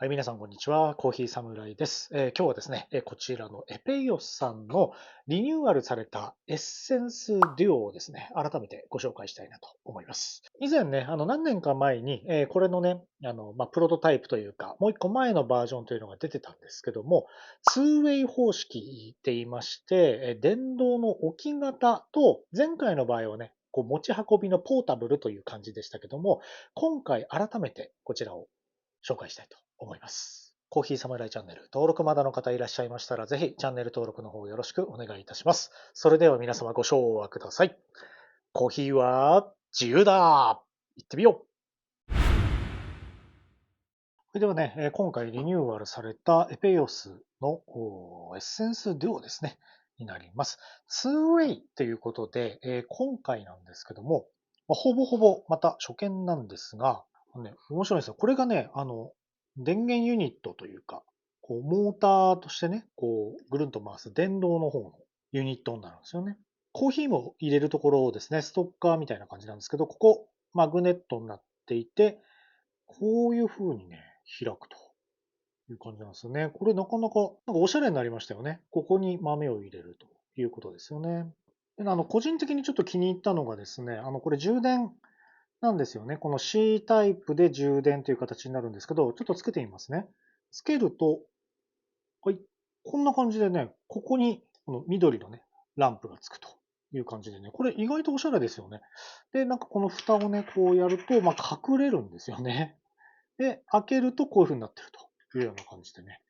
はい、皆さん、こんにちは。コーヒーサムライです。今日はですね、こちらのエペイオスさんのリニューアルされたエッセンスデュオをですね、改めてご紹介したいなと思います。以前ね、何年か前に、これのね、プロトタイプというか、もう一個前のバージョンというのが出てたんですけども、2way 方式って言いまして、電動の置き型と、前回の場合はね、こう持ち運びのポータブルという感じでしたけども、今回改めてこちらを紹介したいと思います。コーヒーサムライチャンネル登録まだの方いらっしゃいましたら、ぜひチャンネル登録の方よろしくお願いいたします。それでは皆様ご唱和ください。コーヒーは自由だ。行ってみよう。それではね、今回リニューアルされたエペイオスのエッセンスデュオですね、になります。2way ということで、今回なんですけども、ほぼほぼまた初見なんですが、面白いんですよ。これがね、電源ユニットというか、こうモーターとしてね、こうぐるんと回す電動の方のユニットになるんですよね。コーヒーも入れるところをですね、ストッカーみたいな感じなんですけど、ここマグネットになっていて、こういう風にね、開くという感じなんですよね。これなかなか、おしゃれになりましたよね。ここに豆を入れるということですよね。で個人的にちょっと気に入ったのがですね、これ充電なんですよね。この C タイプで充電という形になるんですけど、ちょっとつけてみますね。つけると、はい、こんな感じでね、ここにこの緑のね、ランプがつくという感じでね、これ意外とおしゃれですよね。で、なんかこの蓋をね、こうやると、隠れるんですよね。で、開けるとこういう風になってるというような感じでね。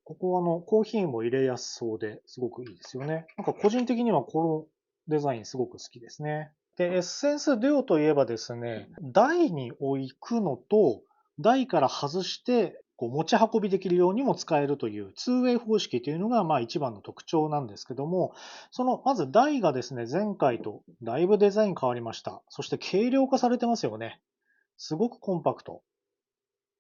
ここはコーヒーも入れやすそうですごくいいですよね。なんか個人的にはこのデザインすごく好きですね。で、エッセンスデュオといえばですね、台に置くのと、台から外してこう持ち運びできるようにも使えるという 2way 方式というのが一番の特徴なんですけども、まず台がですね、前回とだいぶデザイン変わりました。そして軽量化されてますよね。すごくコンパクト。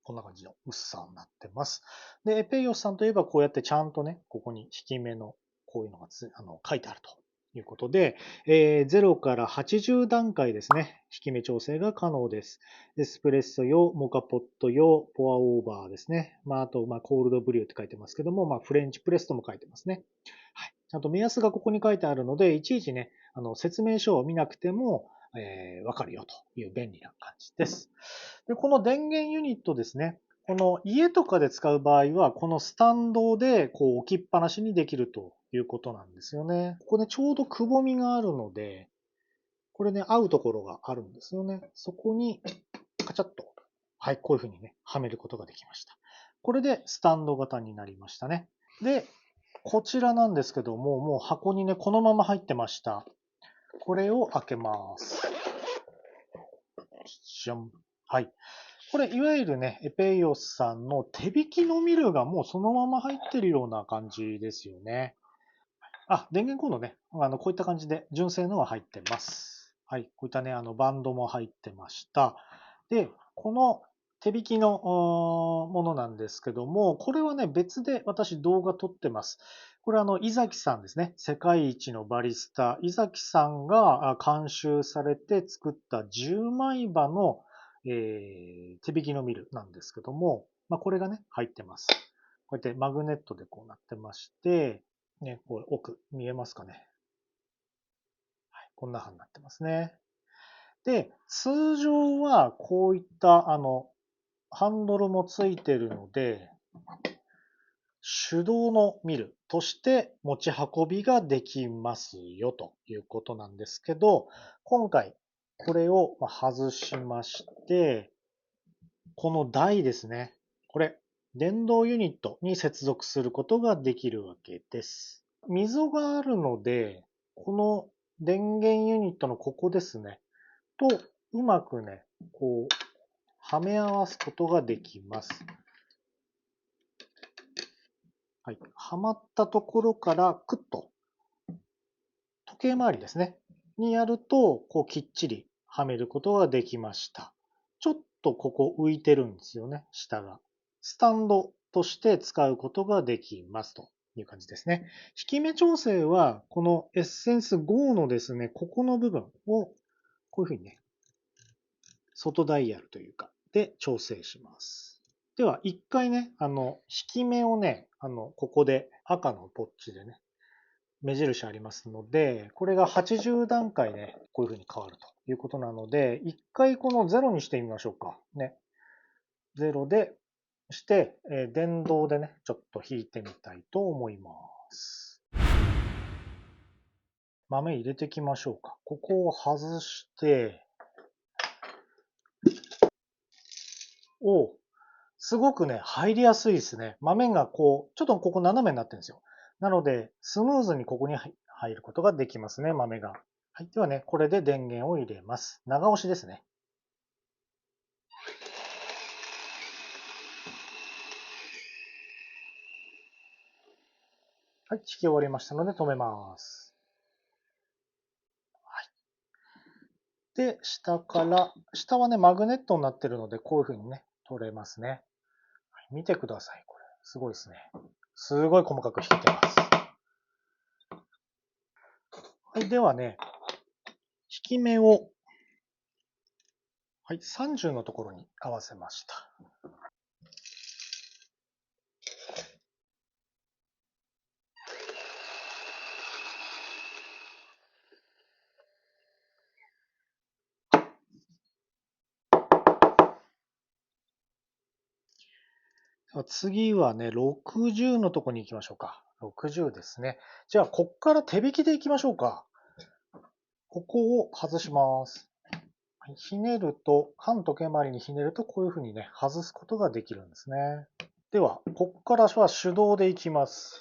こんな感じの薄さになってます。で、エペイオスさんといえばこうやってちゃんとね、ここに引き目のこういうのが書いてあるということで、0から80段階ですね、引き目調整が可能です。エスプレッソ用、モカポット用、ポアオーバーですね。あと、コールドブリューって書いてますけども、フレンチプレスとも書いてますね。はい。ちゃんと目安がここに書いてあるので、いちいちね、説明書を見なくても、わかるよという便利な感じです。で、この電源ユニットですね。この家とかで使う場合は、このスタンドでこう置きっぱなしにできるということなんですよね。ここね、ちょうどくぼみがあるので、これね、合うところがあるんですよね。そこに、カチャッと、はい、こういうふうにね、はめることができました。これでスタンド型になりましたね。で、こちらなんですけども、もう箱にね、このまま入ってました。これを開けます。じゃん。はい。これ、いわゆるね、エペイオスさんの手引きのミルがもうそのまま入ってるような感じですよね。電源コードね、こういった感じで純正のは入ってます。はい。こういったね、バンドも入ってました。で、この手引きのものなんですけども、これはね、別で私動画撮ってます。これ井崎さんですね。世界一のバリスタ、井崎さんが監修されて作った10枚刃の、手引きのミルなんですけども、これがね、入ってます。こうやってマグネットでこうなってまして、ね、これ奥見えますかね。はい、こんな風になってますね。で、通常はこういったハンドルもついてるので、手動のミルとして持ち運びができますよということなんですけど、今回これを外しまして、この台ですね。これ、電動ユニットに接続することができるわけです。溝があるので、この電源ユニットのここですね。と、うまくね、こう、はめ合わすことができます。はい。はまったところからクッと、時計回りですね。にやると、こうきっちりはめることができました。ちょっとここ浮いてるんですよね、下が。スタンドとして使うことができますという感じですね。引き目調整は、このエッセンス5のですね、ここの部分を、こういうふうにね、外ダイヤルというか、で調整します。では、一回ね、引き目をね、ここで赤のポッチでね、目印ありますので、これが80段階ね、こういう風に変わるということなので、一回この0にしてみましょうか。ね。0でして、電動でね、ちょっと弾いてみたいと思います。豆入れていきましょうか。ここを外して、すごくね、入りやすいですね。豆がこう、ちょっとここ斜めになってるんですよ。なので、スムーズにここに入ることができますね、豆が。はい。ではね、これで電源を入れます。長押しですね。はい。弾き終わりましたので止めます。はい。で、下はね、マグネットになってるので、こういう風にね、取れますね。はい、見てください、これ。すごいですね。すごい細かく弾けてます。はい。ではね、弾き目を、はい、30のところに合わせました。次はね、60のとこに行きましょうか。60ですね。じゃあ、こっから手引きで行きましょうか。ここを外します。ひねると、反時計回りにひねると、こういうふうにね、外すことができるんですね。では、ここからは手動でいきます。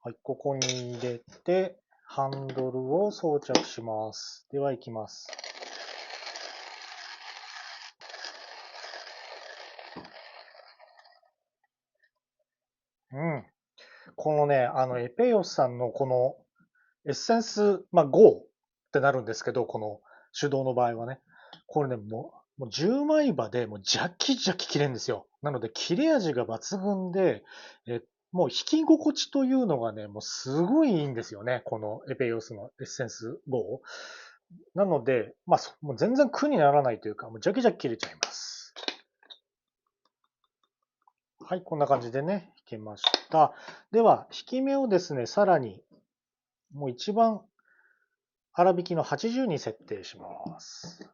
はい、ここに入れて、ハンドルを装着します。では、いきます。うん。このね、エペヨスさんのこのエッセンス、GO ってなるんですけど、この手動の場合はね。これね、もう10枚刃でもうジャキジャキ切れるんですよ。なので切れ味が抜群で、もう弾き心地というのがね、もうすごいいいんですよね。このエペヨスのエッセンス GO。なので、もう全然苦にならないというか、もうジャキジャキ切れちゃいます。はい、こんな感じでね、弾けました。では、弾き目をですね、さらに、もう一番粗弾きの80に設定します。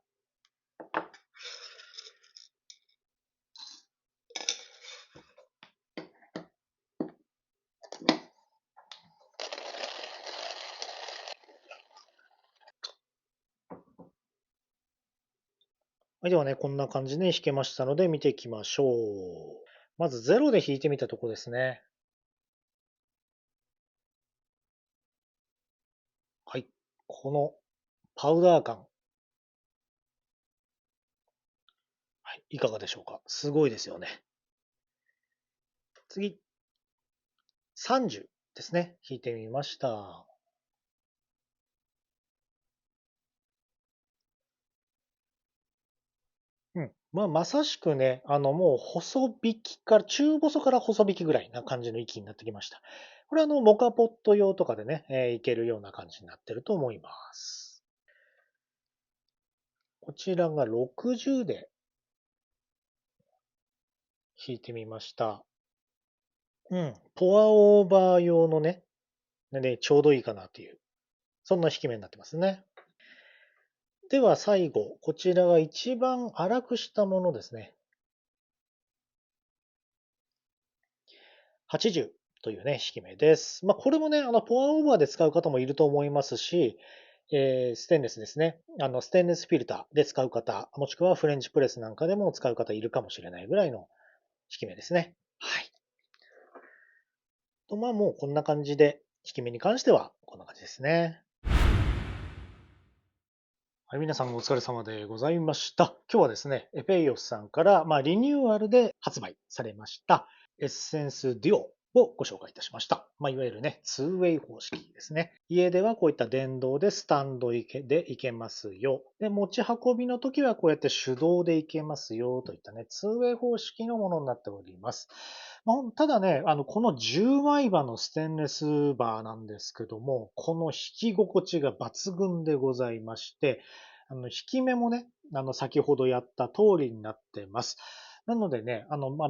はい、ではね、こんな感じで弾けましたので見ていきましょう。まず0で弾いてみたとこですね。はい。このパウダー感。はい。いかがでしょうか。すごいですよね。次、30ですね。弾いてみました。うん。まさしくね、もう細弾きから、中細から細弾きぐらいな感じの息になってきました。これはモカポット用とかでね、いけるような感じになってると思います。こちらが60で弾いてみました。うん。ポアオーバー用のね、で、ちょうどいいかなっていう、そんな引き目になってますね。では最後、こちらが一番粗くしたものですね。80というね、引き目です。これもね、ポアオーバーで使う方もいると思いますし、ステンレスですね。ステンレスフィルターで使う方、もしくはフレンチプレスなんかでも使う方いるかもしれないぐらいの引き目ですね。はい。と、もうこんな感じで、引き目に関してはこんな感じですね。はい、皆さんお疲れ様でございました。今日はですね、エペイオスさんから、リニューアルで発売されました、エッセンスデュオをご紹介いたしました。いわゆるね、2way 方式ですね。家ではこういった電動でスタンドでいけますよ。で、持ち運びの時はこうやって手動でいけますよといったね、2way 方式のものになっております。ただね、この10枚刃のステンレスバーなんですけども、この弾き心地が抜群でございまして、引き目もね、先ほどやった通りになってます。なのでね、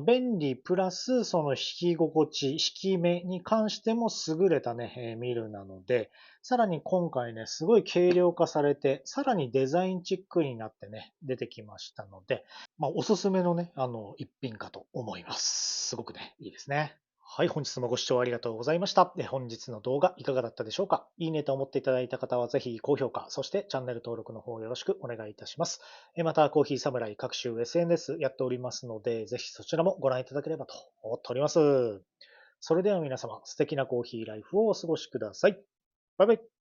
便利プラス、その引き心地、引き目に関しても優れたね、ミルなので、さらに今回ね、すごい軽量化されて、さらにデザインチックになってね、出てきましたので、おすすめのね、一品かと思います。すごくね、いいですね。はい、本日もご視聴ありがとうございました。本日の動画いかがだったでしょうか？いいねと思っていただいた方はぜひ高評価、そしてチャンネル登録の方よろしくお願いいたします。また、コーヒーサムライ各種 SNS やっておりますので、ぜひそちらもご覧いただければと思っております。それでは皆様、素敵なコーヒーライフをお過ごしください。バイバイ。